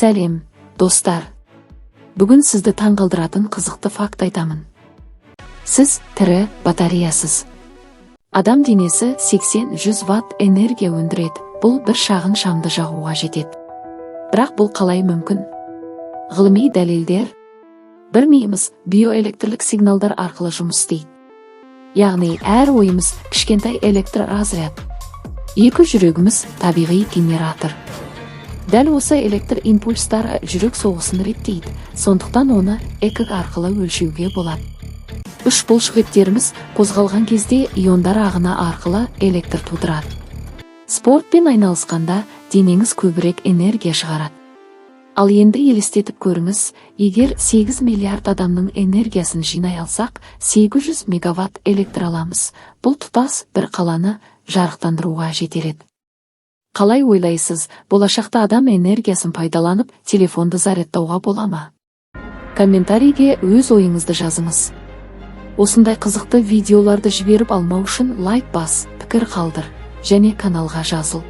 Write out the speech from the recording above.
Сәлем, достар. Бүгін сізді таңғалдыратын қызықты факт айтамын. Сіз тірі батареясыз. Адам денесі 80-100 ватт энергия өндіреді. Бұл бір шағын шамды жағуға жетеді. Бірақ бұл қалай мүмкін? Ғылыми дәлелдер. Бір миымыз биоэлектрлік сигналдар арқылы жұмыс істейді. Яғни әр ойымыз кішкентай электроразряд. Екі жүрегіміз табиғи генератор. Дәл осы электр импульстары жүрек соғысын реттейді, сондықтан оны ЭКГ арқылы өлшеуге болады. Үш бұлшықеттеріміз қозғалған кезде иондар ағыны арқылы электр тудырады. Спортпен айналысқанда денеңіз көбірек энергия шығарады. Ал енді елестетіп көріңіз, егер 8 миллиард адамның энергиясын жинай алсақ, 800 мегаватт электр аламыз. Бұл тұтас бір қаланы жарықтандыруға жетеледі. Қалай ойлайсыз, болашақта адам энергиясын пайдаланып, телефонды зарядтауға бола ма? Комментарийге өз ойыңызды жазыңыз. Осындай қызықты видеоларды жіберіп алмау үшін лайк бас, пікір қалдыр, және каналға жазыл.